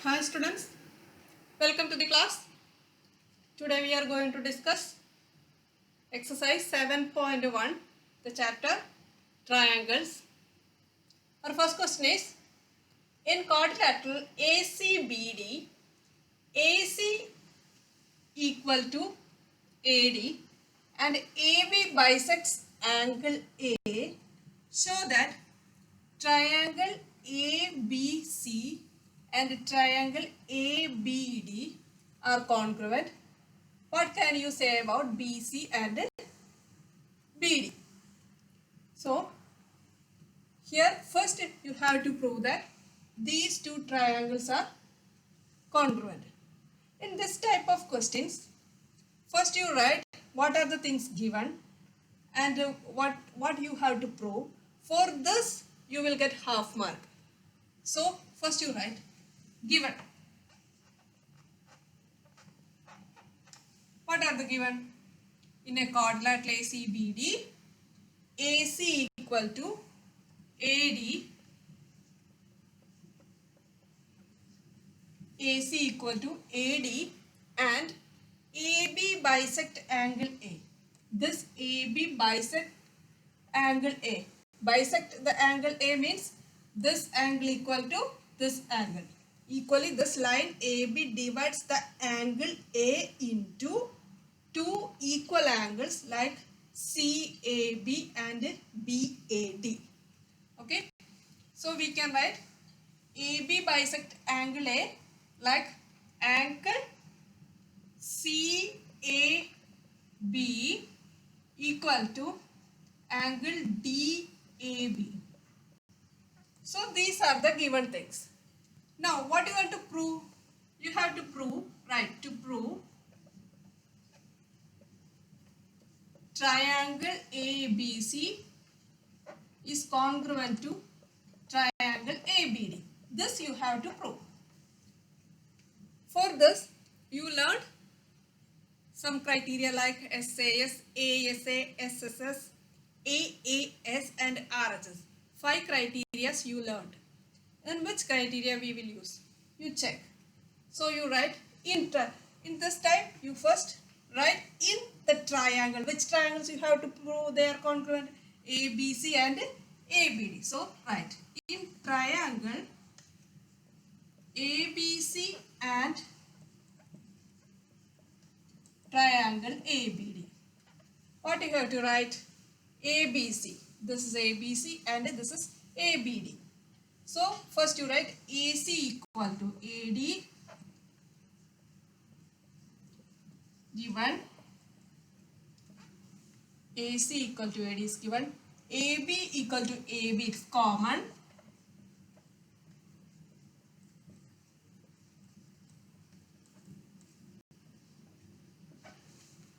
Hi students, welcome to the class. Today we are going to discuss exercise 7.1, the chapter triangles. Our first question is, in quadrilateral ACBD, AC equal to AD and AB bisects angle A, show that triangle ABC and triangle ABD are congruent. What can you say about BC and BD? So, here first you have to prove that these two triangles are congruent. In this type of questions, first you write what are the things given and what you have to prove. For this, you will get half mark. So, first you write given. What are the given? In a quadrilateral ACBD, AC equal to AD, AC equal to AD and AB bisect angle A. This AB bisect angle A. Bisect the angle A means this angle equal to this angle. Equally, this line AB divides the angle A into two equal angles like CAB and BAD. Okay, so we can write AB bisect angle A like angle CAB equal to angle DAB. So these are the given things. Now what you want to prove? You have to prove, right, to prove triangle ABC is congruent to triangle ABD. This you have to prove. For this, you learned some criteria like SAS, ASA, SSS, AAS and RHS. 5 criteria you learned. And which criteria we will use? You check. So you write in this type, you first write in the triangle. Which triangles you have to prove they are congruent? ABC and ABD. So write in triangle ABC and triangle ABD. What you have to write? ABC. This is ABC and this is ABD. So first you write AC equal to AD given, AC equal to AD is given, AB equal to AB is common,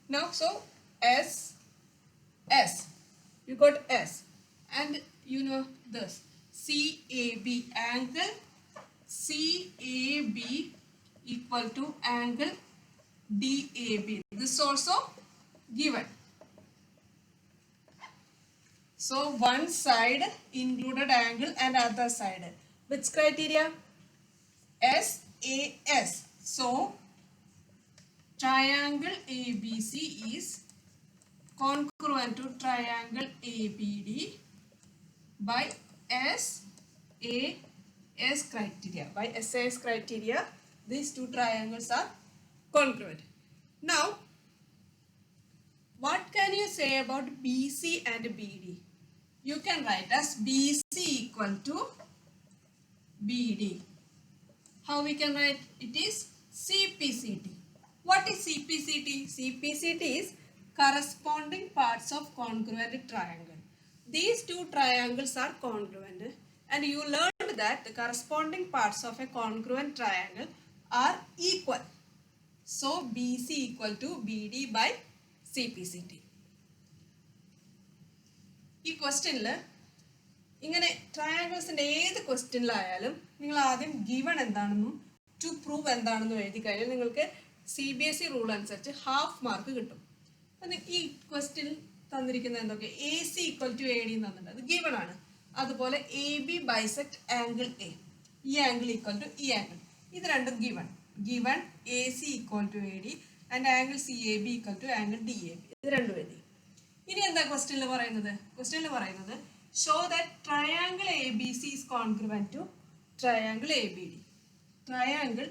now so S, you got S and you know this CAB angle CAB equal to angle DAB. This is also given. So one side included angle and other side. Which criteria? SAS. So triangle ABC is congruent to triangle ABD by SAS criteria. By SAS criteria, these two triangles are congruent. Now, what can you say about BC and BD? You can write as BC equal to BD. How we can write? It is CPCT. What is CPCT? CPCT is corresponding parts of congruent triangle. These two triangles are congruent and you learned that the corresponding parts of a congruent triangle are equal. So BC equal to BD by CPCT. ഈ ക്വസ്റ്റ്യനിൽ ഇങ്ങനെ ട്രയാങ്കിൾസിൻ്റെ ഏത് ക്വസ്റ്റ്യനിലായാലും നിങ്ങൾ ആദ്യം given എന്താണെന്നും to prove എന്താണെന്നും എഴുതി കഴിഞ്ഞാൽ നിങ്ങൾക്ക് CBSE റൂൾ അനുസരിച്ച് ഹാഫ് മാർക്ക് കിട്ടും. അപ്പം ഈ ക്വസ്റ്റ്യൻ തന്നിരിക്കുന്നത് എന്തൊക്കെ? AC ഈക്വൽ ടു AD തന്നിട്ടുണ്ട്, അത് ഗിവൺ ആണ്. അതുപോലെ AB ബൈസെക്ട് ആംഗിൾ A, ഈ ആംഗിൾ ഈക്വൽ ടു ഈ ആംഗിൾ. ഇത് രണ്ടും given AC equal to AD and angle CAB equal to angle DAB. ഇത് രണ്ടും എഴുതി. ഇനി എന്താ ക്വസ്റ്റ്യനിൽ പറയുന്നത് show that triangle ABC is congruent to triangle ABD. Triangle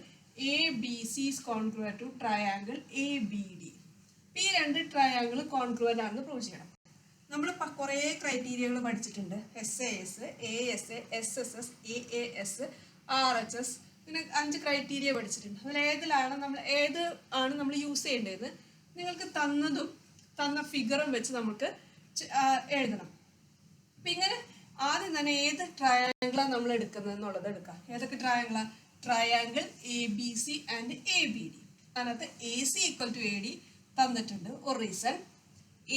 ABC is congruent to triangle ABD. ഈ രണ്ട് ട്രയാങ്കിൾ കോൺഗ്രുവൻ്റ് ആണെന്ന് പ്രൂവ് ചെയ്യണം. നമ്മൾ കുറേ ക്രൈറ്റീരിയകൾ പഠിച്ചിട്ടുണ്ട്. SAS, ASA, SSS, AAS, RHS, പിന്നെ 5 ക്രൈറ്റീരിയ പഠിച്ചിട്ടുണ്ട്. അതിൽ ഏത് ആണ് നമ്മൾ യൂസ് ചെയ്യേണ്ടത് നിങ്ങൾക്ക് തന്ന ഫിഗറും വെച്ച് നമുക്ക് എഴുതണം. അപ്പം ഇങ്ങനെ ആദ്യം തന്നെ ഏത് ട്രയാങ്കിളാണ് നമ്മൾ എടുക്കുന്നത് എന്നുള്ളത് എടുക്കാം. ഏതൊക്കെ ട്രയാങ്കിളാണ്? Triangle ABC and ABD. അതിനകത്ത് AC ഈക്വൽ ടു AD തന്നിട്ടുണ്ട്, ഒരു reason.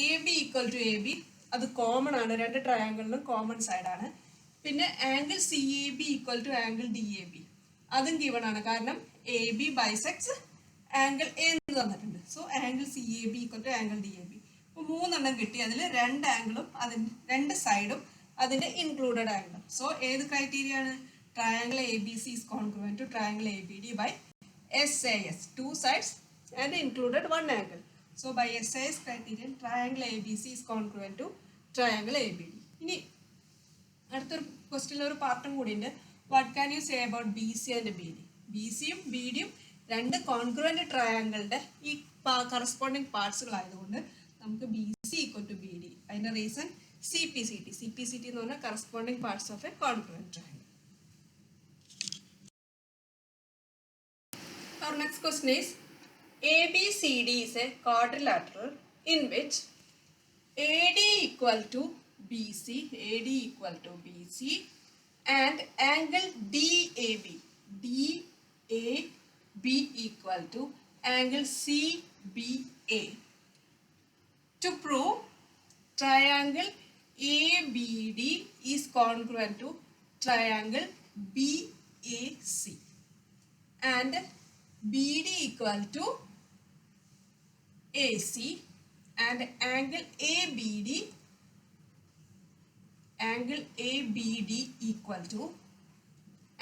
AB equal to AB അത് കോമൺ ആണ്, രണ്ട് ട്രയാങ്കിളിനും കോമൺ സൈഡാണ്. പിന്നെ angle CAB equal to angle DAB അതും ഗിവൺ ആണ്, കാരണം AB ബൈസെക്സ് ആംഗിൾ A എന്ന് തന്നിട്ടുണ്ട്. So angle CAB equal to angle DAB. അപ്പോൾ 3 കിട്ടി. അതിൽ 2 ആംഗിളും രണ്ട് സൈഡും അതിൻ്റെ ഇൻക്ലൂഡഡ് ആംഗിളും. സോ ഏത് ക്രൈറ്റീരിയ ആണ്? Triangle ABC is congruent to triangle ABD by SAS, 2 sides and included 1 angle. So by SAS criterion, triangle ABC is congruent to triangle ABD. ഇനി അടുത്തൊരു ക്വസ്റ്റ്യനിൽ ഒരു പാർട്ടും കൂടി ഉണ്ട്. What can you say about BC and BD? BCയും BDയും രണ്ട് congruent ട്രയാങ്കിളുടെ ഈ corresponding പാർട്സുകളായതുകൊണ്ട് നമുക്ക് BC ഈക്വൽ ടു BD. അതിൻ്റെ റീസൺ CPCT എന്ന് പറഞ്ഞാൽ corresponding parts of A congruent triangle. Our next question is, ABCD is a quadrilateral in which AD equal to BC and angle DAB equal to angle CBA. To prove triangle ABD is congruent to triangle BAC and BD equal to AC and angle ABD equal to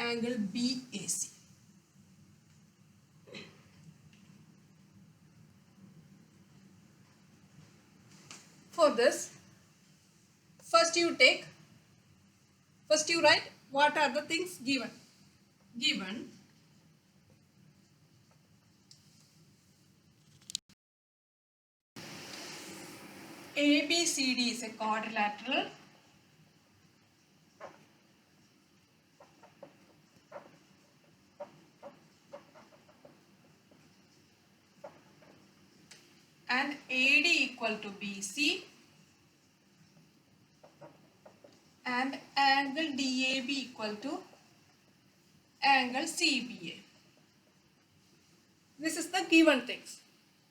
angle BAC. For this, first you write what are the things given. ABCD is a quadrilateral and AD equal to BC and angle DAB equal to angle CBA. This is the given things.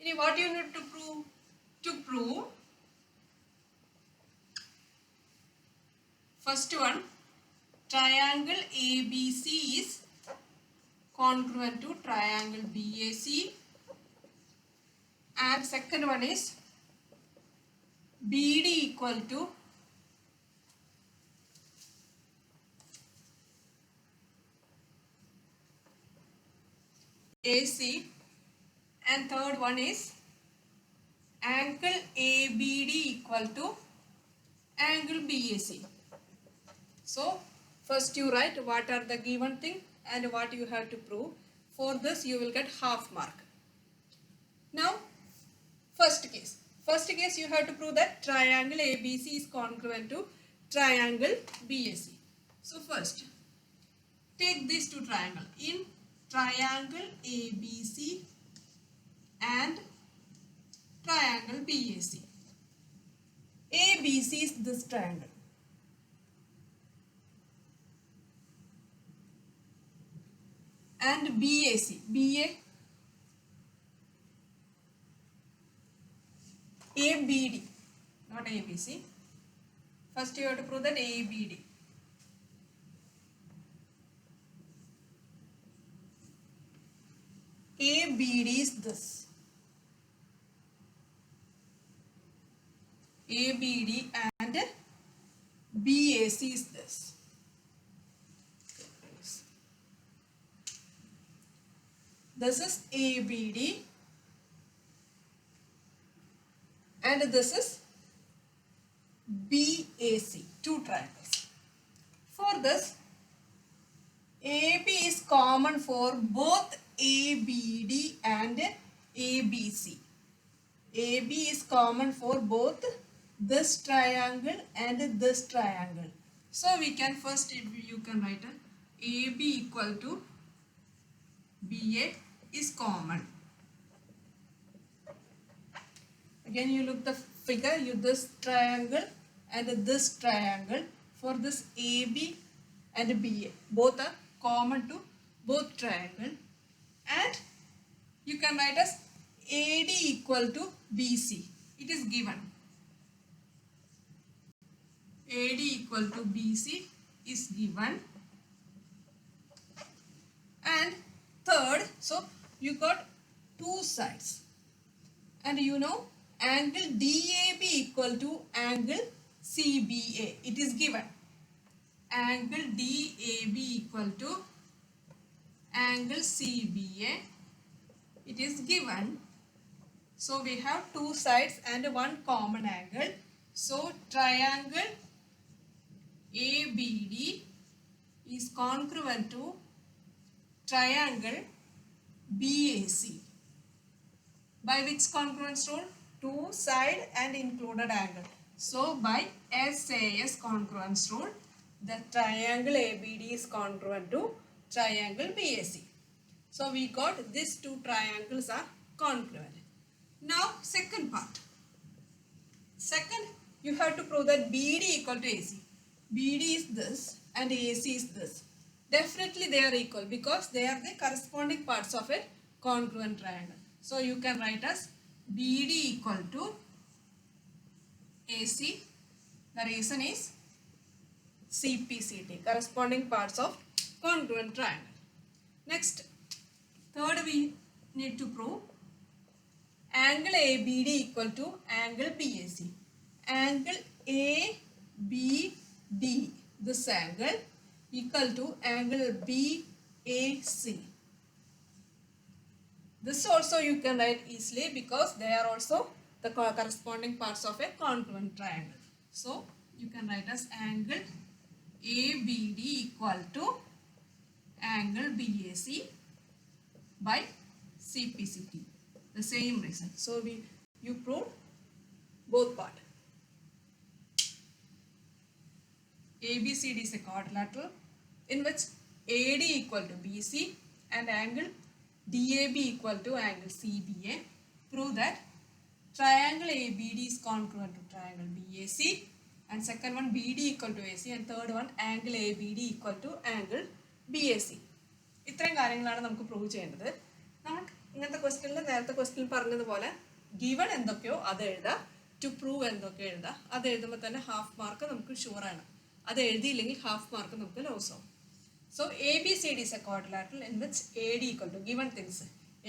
Now what you need to prove? To prove first one, triangle ABC is congruent to triangle BAC, and second one is BD equal to AC, and third one is angle ABD equal to angle BAC. So first you write what are the given thing and what you have to prove. For this you will get half mark. Now first case you have to prove that triangle ABC is congruent to triangle BAC. So first take these two triangles. In triangle ABC and triangle BAC, ABC is this triangle and BAC, ABD, not ABC. First you have to prove that ABD. ABD is this. ABD and BAC is this. this is ABD, and this is BAC, two triangles. For this, AB is common for both ABD and ABC. AB is common for both this triangle and this triangle. So we can first, you can write AB equal to BA is common. Again you look the figure, you this triangle and this triangle. For this AB and BA, both are common to both triangle, and you can write as AD equal to BC. It is given. AD equal to BC is given. And third, so you got two sides, and you know angle DAB equal to angle CBA. It is given. Angle DAB equal to angle CBA. It is given. So we have two sides and one common angle. So triangle ABD is congruent to triangle BAC. By which congruence rule? Two side and included angle. So by SAS congruence rule, the triangle ABD is congruent to triangle BAC. So we got these two triangles are congruent. Now second part. Second, you have to prove that BD equal to AC. BD is this and AC is this. Definitely they are equal because they are the corresponding parts of a congruent triangle. So you can write as BD equal to AC. The reason is CPCT, corresponding parts of congruent triangle. Next, third we need to prove angle ABD equal to angle BAC. Angle ABD, this angle, equal to angle BAC. This also you can write easily because they are also the corresponding parts of a congruent triangle. So you can write as angle ABD equal to angle BAC by CPCT. The same reason. So you proved both part. ABCD is a quadrilateral in which AD equal to BC and angle DAB equal to angle CBA. Prove that triangle ABD is congruent to triangle BAC, and second one BD equal to AC, and third one angle ABD equal to angle BAC. ഇത്രയും കാര്യങ്ങളാണ് നമുക്ക് prove ചെയ്യേണ്ടത്. നമുക്ക് ഇങ്ങനത്തെ ക്വസ്റ്റ്യനിൽ നേരത്തെ question പറഞ്ഞതുപോലെ given എന്തൊക്കെയോ അത് എഴുതാം, ടു പ്രൂവ് എന്തൊക്കെ എഴുതാം. അത് എഴുതുമ്പോൾ തന്നെ ഹാഫ് മാർക്ക് നമുക്ക് ഷുവറാണ്. അത് എഴുതിയില്ലെങ്കിൽ ഹാഫ് മാർക്ക് നമുക്ക് ലോസ് ആവും. So ABCD is a quadrilateral in which AD equal to given things.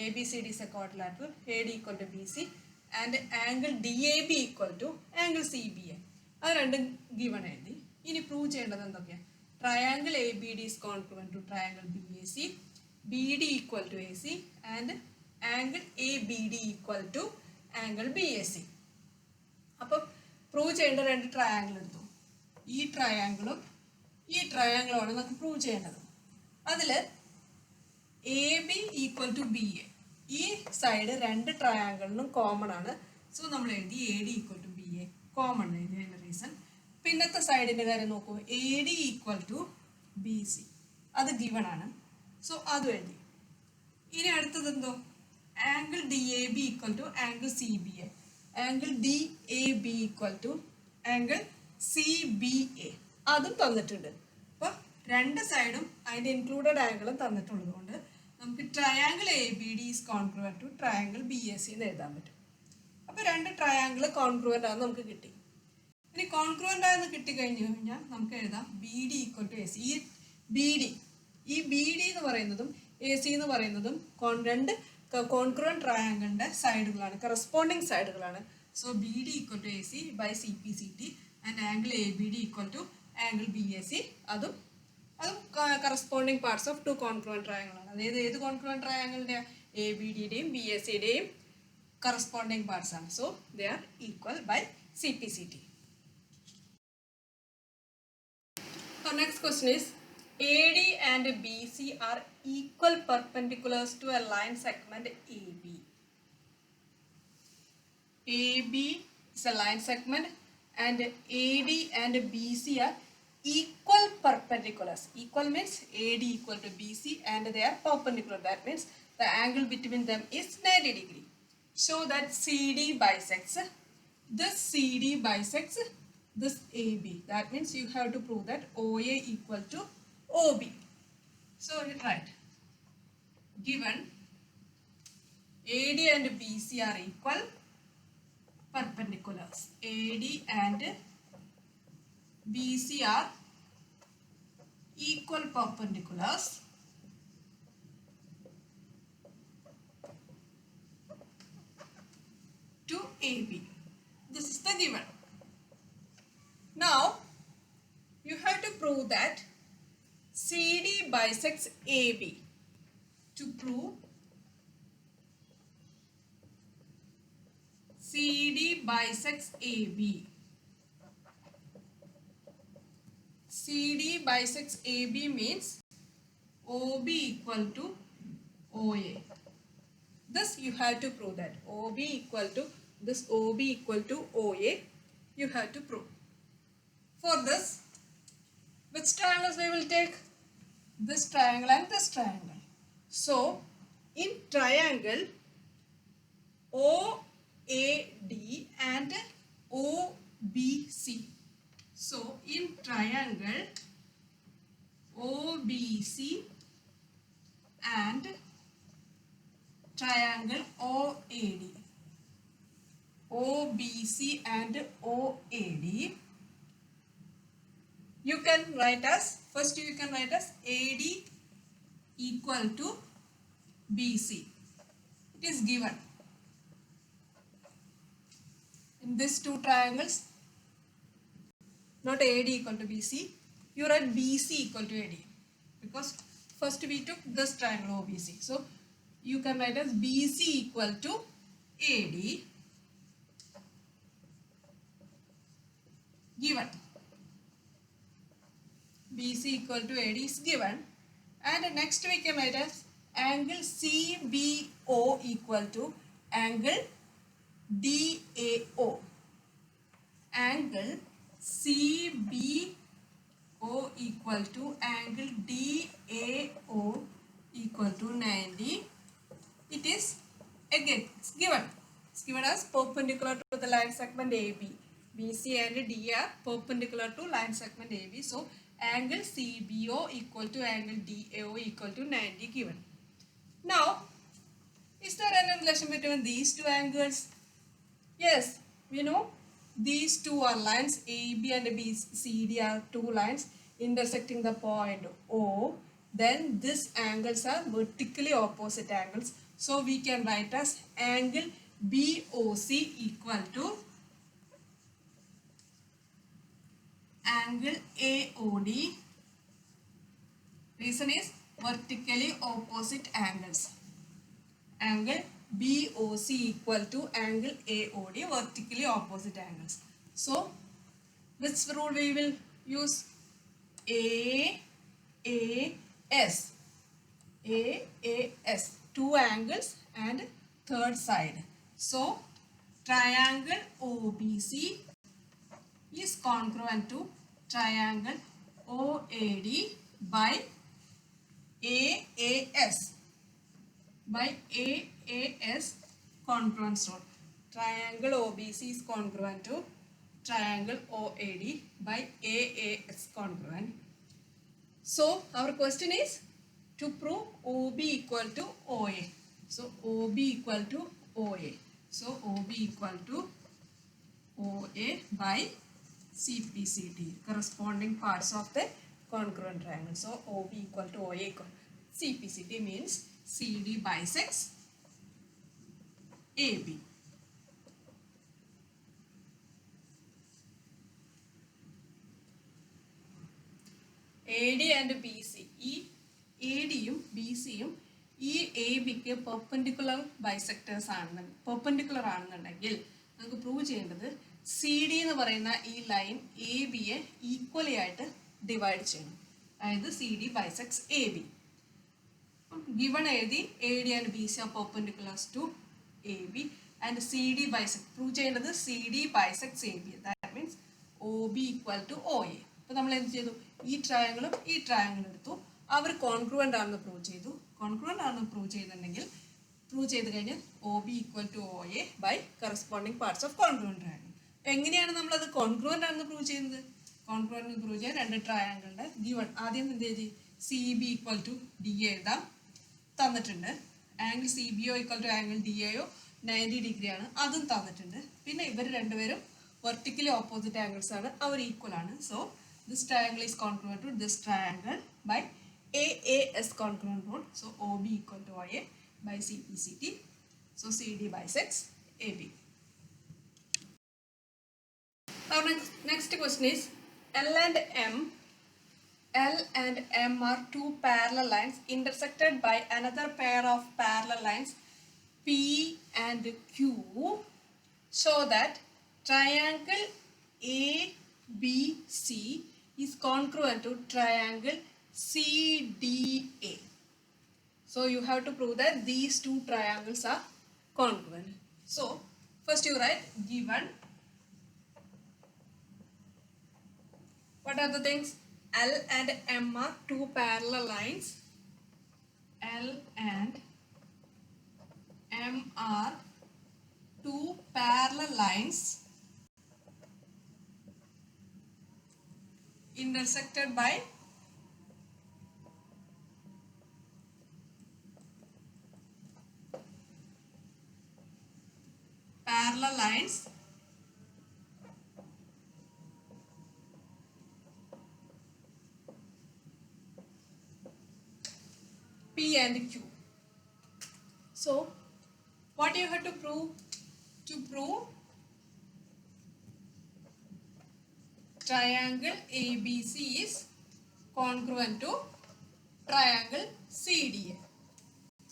ABCD is a quadrilateral, AD equal to BC and angle DAB equal to angle CBA. അത് രണ്ടും given എഴുതി. ഇനി prove ചെയ്യേണ്ടത് എന്തൊക്കെയാണ്? Triangle ABD is congruent to triangle BAC, BD equal to AC and angle ABD equal to angle BAC. അപ്പോൾ prove ചെയ്യേണ്ട രണ്ട് triangle എടുത്തു. ഈ ട്രയാങ്കിളും ഈ ട്രയാങ്കിളുമാണ് നമുക്ക് പ്രൂവ് ചെയ്യേണ്ടത്. അതിൽ AB ഈക്വൽ ടു BA, ഈ സൈഡ് രണ്ട് ട്രയാങ്കിളിനും കോമൺ ആണ്. സോ നമ്മൾ എഴുതി AD equal to BA common എഴുതിയതിൻ്റെ റീസൺ. പിന്നത്തെ സൈഡിൻ്റെ കാര്യം നോക്കൂ, AD ഈക്വൽ ടു BC, അത് ഗിവൺ ആണ്. സോ അതും എഴുതി. ഇനി അടുത്തത് എന്തോ, angle DAB equal to angle CBA, angle DAB equal to angle CBA, അതും തന്നിട്ടുണ്ട്. അപ്പോൾ രണ്ട് സൈഡും അതിൻ്റെ ഇൻക്ലൂഡഡ് ആംഗിളും തന്നിട്ടുള്ളത് കൊണ്ട് നമുക്ക് triangle ABD is congruent to triangle BAC എന്ന് എഴുതാൻ പറ്റും. അപ്പോൾ രണ്ട് ട്രയാങ്കിൾ കോൺഗ്രുവൻ്റ് ആണെന്ന് നമുക്ക് കിട്ടി. ഇനി കോൺഗ്രുവൻ്റ് ആയെന്ന് കിട്ടിക്കഴിഞ്ഞ് കഴിഞ്ഞാൽ നമുക്ക് എഴുതാം BD ഈക്വൽ ടു AC. ഈ BD എന്ന് പറയുന്നതും AC എന്ന് പറയുന്നതും രണ്ട് കോൺഗ്രുവൻ്റ് ട്രയാങ്കിളിൻ്റെ സൈഡുകളാണ്, കറസ്പോണ്ടിങ് സൈഡുകളാണ്. So BD equal to AC by CPCT and angle ABD equal to angle BAC, അതും corresponding parts of two congruent triangle ആണ്. അതായത് ഏത് കോൺഗ്രുവൻറ്റ് ട്രയാങ്കിളിൻ്റെ എ ബി ഡിയുടെയും ബി എസ് സിയുടെയും കറസ്പോണ്ടിങ് പാർട്സ് ആണ്. So they are equal by C P C T. Our next question is AD and BC are equal perpendiculars to a line segment AB. AB is a line segment and AD and BC are equal perpendiculars. Equal means AD equal to BC and they are perpendicular. That means the angle between them is 90 degree. Show that CD bisects. This CD bisects this AB. That means you have to prove that OA equal to OB. So write. Given AD and BC are equal perpendiculars. AD and BC are equal perpendiculars. To AB. This is the given. Now you have to prove that CD bisects AB. To prove CD bisects AB. CD bisects AB means OB equal to OA. Thus you have to prove that OB equal to this OB equal to OA. You have to prove. For this, which triangles we will take? This triangle and this triangle. So in triangle OAD and OBC. So in triangle OBC and triangle OAD. OBC and OAD. You can write as, first you can write as AD equal to BC. It is given. In these two triangles, not AD equal to BC, you write BC equal to AD. Because first we took this triangle OBC. So you can write as BC equal to AD. Given. BC equal to AD is given, and next we can write as angle CBO equal to angle DAO. Angle CBO equal to angle DAO equal to 90. It is again it's given. It's given as perpendicular to the line segment AB. BC and D are perpendicular to line segment AB. So angle CBO equal to angle DAO equal to 90 given. Now, is there any relation between these two angles? Yes, we know these two are lines. AB and BCD are two lines intersecting the point O. Then these angles are vertically opposite angles. So we can write as angle BOC equal to angle AOD. Reason is vertically opposite angles. Angle BOC equal to angle AOD, vertically opposite angles. So which rule we will use? AAS. AAS. Two angles and third side. So triangle OBC is congruent to triangle OAD by AAS. By AAS congruence rule. Triangle OBC is congruent to triangle OAD by AAS congruent. So our question is to prove OB equal to OA. So OB equal to OA. So OB equal to OA by CPCT, corresponding parts of the congruent triangle. So OB equal to OA equal CPCT means CD bisects AB. AD and BC. ഈ AD യും BC യും ഈ A ബിക്ക് perpendicular bisectors ആണെന്നുണ്ടെങ്കിൽ perpendicular ആണെന്നുണ്ടെങ്കിൽ നമുക്ക് prove ചെയ്യേണ്ടത് C D എന്ന് പറയുന്ന ഈ ലൈൻ എ ബിയെ ഈക്വലി ആയിട്ട് ഡിവൈഡ് ചെയ്യണം. അതായത് C D bisects A B. Given എഴുതി A D and B C are perpendiculars to A B and C D bisect prove ചെയ്യേണ്ടത് C D bisects A B. That means O B equal to O A. അപ്പോൾ നമ്മൾ എന്ത് ചെയ്തു? ഈ ട്രയാങ്കിളും ഈ ട്രയാങ്കിളും എടുത്തു. അവർ കോൺഗ്രുവൻ്റ് ആണെന്ന് പ്രൂവ് ചെയ്തു. കോൺഗ്രുവൻ്റ് ആണെന്ന് പ്രൂവ് ചെയ്തിട്ടുണ്ടെങ്കിൽ പ്രൂവ് ചെയ്ത് കഴിഞ്ഞാൽ O B equal to O A by corresponding parts of congruent triangle. അപ്പോൾ എങ്ങനെയാണ് നമ്മളത് കോൺഗ്രുവൻ്റ് ആണെന്ന് പ്രൂവ് ചെയ്യുന്നത്? കോൺഗ്രുവൻ്റ് പ്രൂവ് ചെയ്യാൻ രണ്ട് ട്രയാങ്കിളുടെ ഗിവൺ ആദ്യം എന്ത് ചെയ്ത് C B equal to D A എഴുതാം. തന്നിട്ടുണ്ട്. Angle C B O equal to angle D എയോ 90 ഡിഗ്രി ആണ്, അതും തന്നിട്ടുണ്ട്. പിന്നെ ഇവർ രണ്ടുപേരും വെർട്ടിക്കലി ഓപ്പോസിറ്റ് ആംഗിൾസ് ആണ്, അവർ ഈക്വൽ ആണ്. So this triangle is congruent to this triangle by AAS congruent rule. So OB equal to OA by CPCT. So CD bisects AB. Our next question is L and M are two parallel lines intersected by another pair of parallel lines P and Q. Show that triangle ABC is congruent to triangle CDA. So you have to prove that these two triangles are congruent. So first you write given. What are the things? L and M are two parallel lines. L and M are two parallel lines intersected by parallel lines P and Q. So what you have to prove? To prove triangle ABC is congruent to triangle CDA.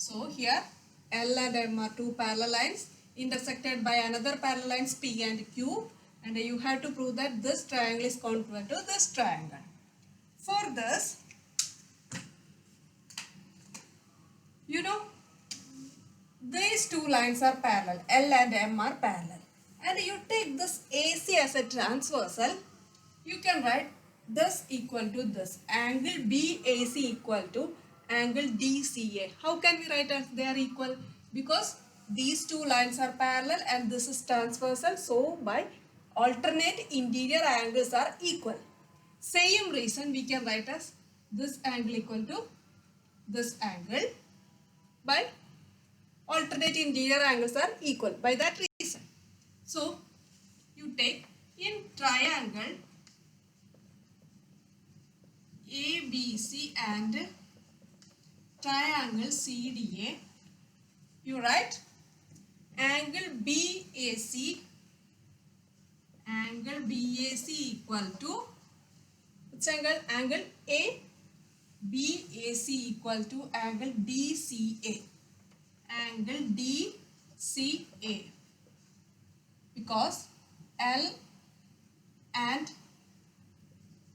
So here L and M are two parallel lines intersected by another parallel lines P and Q, and you have to prove that this triangle is congruent to this triangle. For this, you know, these two lines are parallel, L and M are parallel, and you take this AC as a transversal. You can write this equal to this, angle BAC equal to angle DCA. How can we write as they are equal? Because these two lines are parallel and this is transversal, so by alternate interior angles are equal. Same reason we can write as this angle equal to this angle by alternate interior angles are equal by that reason. So you take in triangle ABC and triangle CDA, you write angle BAC equal to which angle? Angle A. BAC equal to angle DCA. Angle DCA. Because L and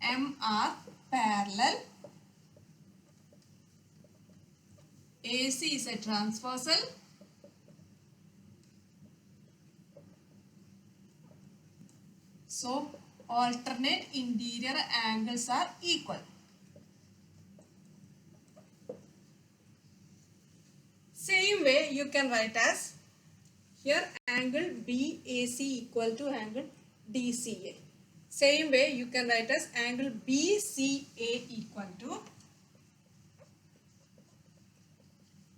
M are parallel. AC is a transversal. So alternate interior angles are equal. Same way you can write as here angle BAC equal to angle DCA. Same way you can write as angle BCA equal to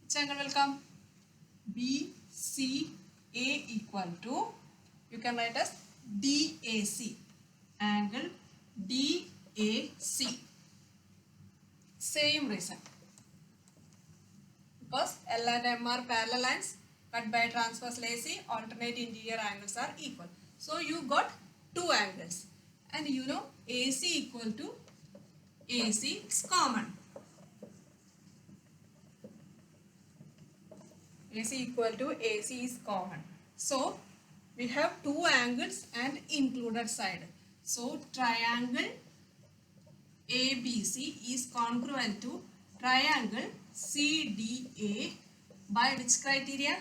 which angle will come? BCA equal to, you can write as DAC. Angle DAC. Same reason. Because L and M are parallel lines cut by transversal AC, alternate interior angles are equal. So you got two angles. And you know AC equal to AC is common. AC equal to AC is common. So we have two angles and included side. So triangle ABC is congruent to triangle CDA by which criteria?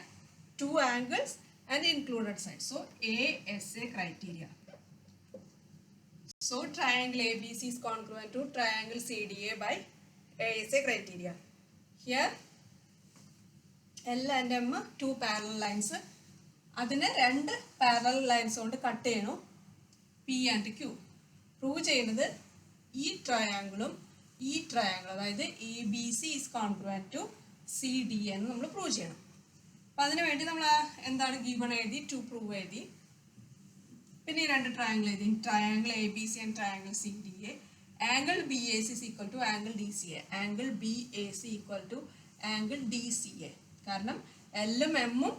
Two angles and included side. So ASA criteria. So triangle ABC is congruent to triangle CDA by ASA criteria. Here L and M two parallel lines. അതിനെ രണ്ട് parallel lines കൊണ്ട് cut ചെയ്യണം P and Q. Prove ചെയ്യുന്നത് ഈ ട്രയാങ്കിളും ഈ triangle അതായത് A B C is congruent to C D എന്ന് നമ്മൾ പ്രൂവ് ചെയ്യണം. അപ്പം അതിന് വേണ്ടി നമ്മൾ എന്താണ് ഗീവൺ എഴുതി, ടു പ്രൂവ് എഴുതി. പിന്നെ ഈ രണ്ട് ട്രയാങ്കിൾ എഴുതി, triangle A B C and triangle C D A. Angle B A C equal to angle D C A. Angle B A C equal to angle D C A. കാരണം എല്ലും എമ്മും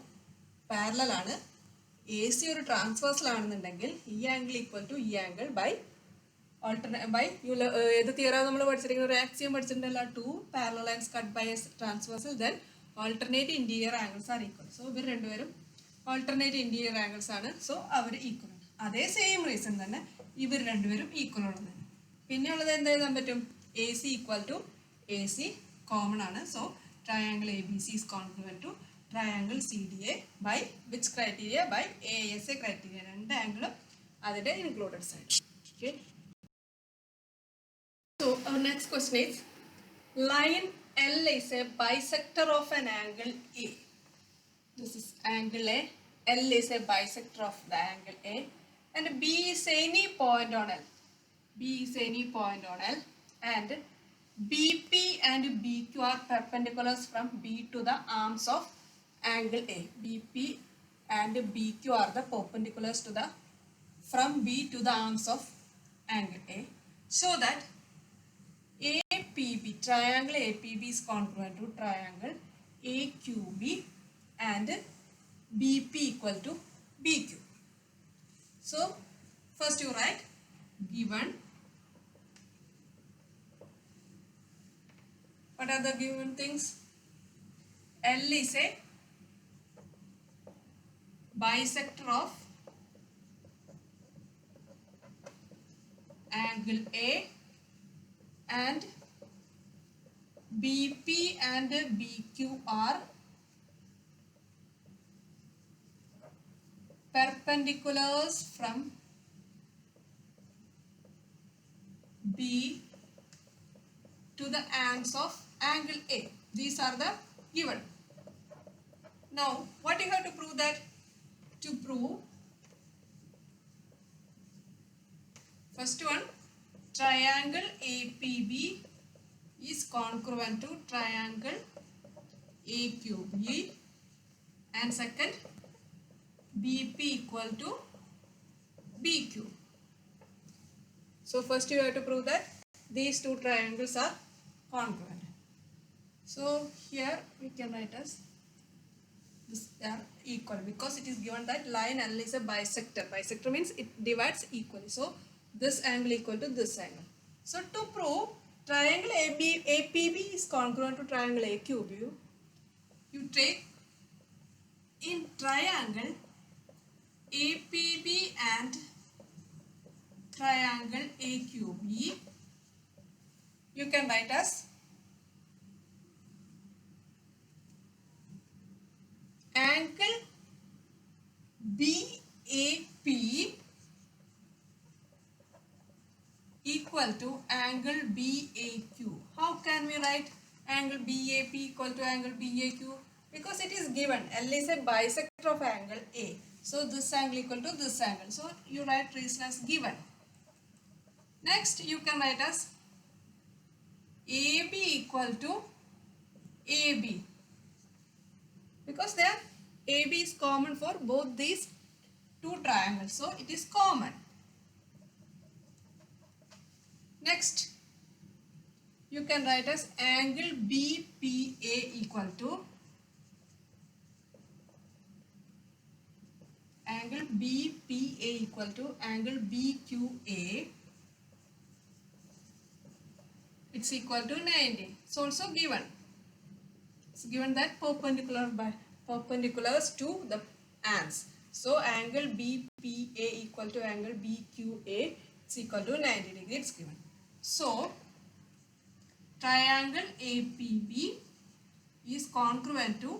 parallel ആണ്. A C ഒരു transversal ആണെന്നുണ്ടെങ്കിൽ ഈ angle equal to ഈ angle by ഏത് തിയറാണ് നമ്മൾ പഠിച്ചിരിക്കുന്നത്, ഒരു ആക്സിയം പഠിച്ചിട്ടുണ്ടല്ലോ, two parallel lines cut by transversal then alternate interior angles are equal. So ഇവർ രണ്ടുപേരും ഓൾട്ടർനേറ്റ് ഇന്റീരിയർ ആംഗിൾസ് ആണ്. സോ അവർ ഈക്വൽ ആണ്. അതേ സെയിം റീസൺ തന്നെ ഇവർ രണ്ടുപേരും ഈക്വൽ ഉള്ളത്. പിന്നെ ഉള്ളത് എന്താ എഴുതാൻ പറ്റും, A C equal to A C common ആണ്. So triangle ABC is congruent to triangle CDA by which criteria? By ASA criteria. രണ്ട് ആംഗിളും അതിന്റെ included side. Okay. So our next question is, line L is a bisector of an angle A. This is angle A. L is a bisector of the angle A, and B is any point on L. B is any point on L, and BP and BQ are perpendiculars from B to the arms of angle A. BP and BQ are the perpendiculars to the from B to the arms of angle A. So that APB, triangle APB is congruent to triangle AQB and BP equal to BQ. So first you write given. What are the given things? L is a bisector of angle A, and BP and BQ are perpendiculars from B to the arms of angle A. These are the given. Now what you have to prove that? To prove, first one, triangle APB is congruent to triangle AQB, and second, BP equal to BQ. So first you have to prove that these two triangles are congruent. So here we can write as this, they are equal because it is given that line L is a bisector. Bisector means it divides equally. So this angle equal to this angle. So to prove triangle APB is congruent to triangle AQB, you take in triangle APB and triangle AQB, you can write as angle BAP equal to angle BAQ. How can we write angle BAP equal to angle BAQ? Because it is given L is a bisector of angle A. So this angle equal to this angle. So you write reason as given. Next you can write as AB equal to AB, because there AB is common for both these two triangles, so it is common. Next you can write as angle BPA equal to angle BPA equal to angle BQA. It's equal to 90. It's also given. It's given that perpendicular by perpendiculars to the arms. So angle BPA equal to angle BQA is equal to 90 degree. It's given. So triangle APB is congruent to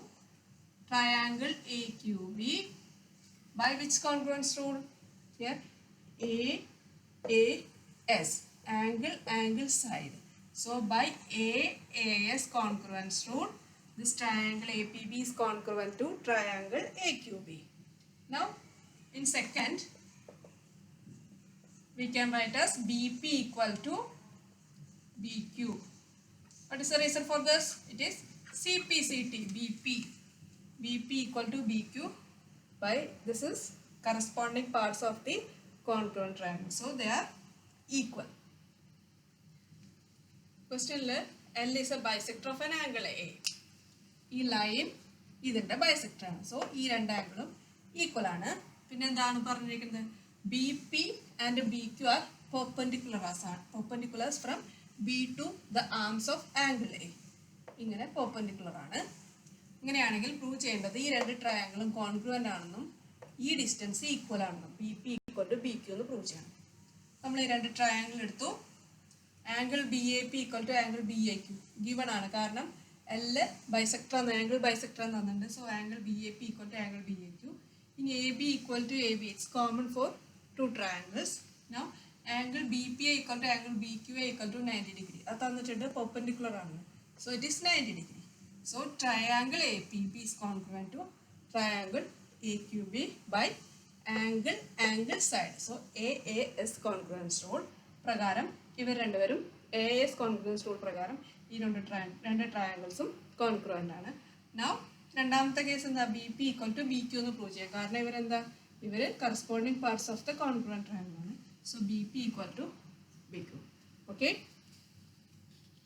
triangle AQB by which congruence rule? Here AAS, angle side. So by AAS congruence rule, this triangle APB is congruent to triangle AQB. Now in second, we can write as BP equal to BQ. What is the reason for this? It is CPCT, BP equal to BQ by this is corresponding parts of the congruent triangle. So they are equal. Question L is a bisector of an angle A. This line is a bisector. So these two angles equal. BP and BQ are perpendiculars from B to the arms of angle A. This is perpendicular. ഇങ്ങനെയാണെങ്കിൽ prove ചെയ്യേണ്ടത് ഈ രണ്ട് ട്രയാങ്കിളും congruent ആണെന്നും ഈ distance equal ആണെന്നും BP equal to BQ എന്ന് prove ചെയ്യണം. നമ്മൾ ഈ രണ്ട് ട്രയാങ്കിൾ എടുത്തു. Angle BAP equal to angle BAQ given ആണ്, കാരണം L ബൈസെക്ടർ ആണ്, ആംഗിൾ ബൈസെക്ടർ എന്ന് തന്നിട്ടുണ്ട്. So angle BAP equal to angle BAQ. ഇനി AB equal to AB, it's common for two triangles. Now angle BPA equal to angle BQA equal to 90 degree. അത് തന്നിട്ടുണ്ട്, perpendicular ആണ്. So it is 90 degree. So triangle APB is congruent to triangle AQB by angle side. So AAS congruence rule പ്രകാരം ഇവർ രണ്ടുപേരും AAS congruence rule പ്രകാരം ഈ രണ്ട് ട്രയാങ്കിൾസും കോൺഗ്രുവൻ്റ് ആണ്. Now രണ്ടാമത്തെ കേസ് എന്താ? BP ഈക്വൽ ടു BQ എന്ന് പ്രൂവ് ചെയ്യാം. കാരണം ഇവർ corresponding parts of the congruent triangle ആണ്. So BP equal to BQ. Okay.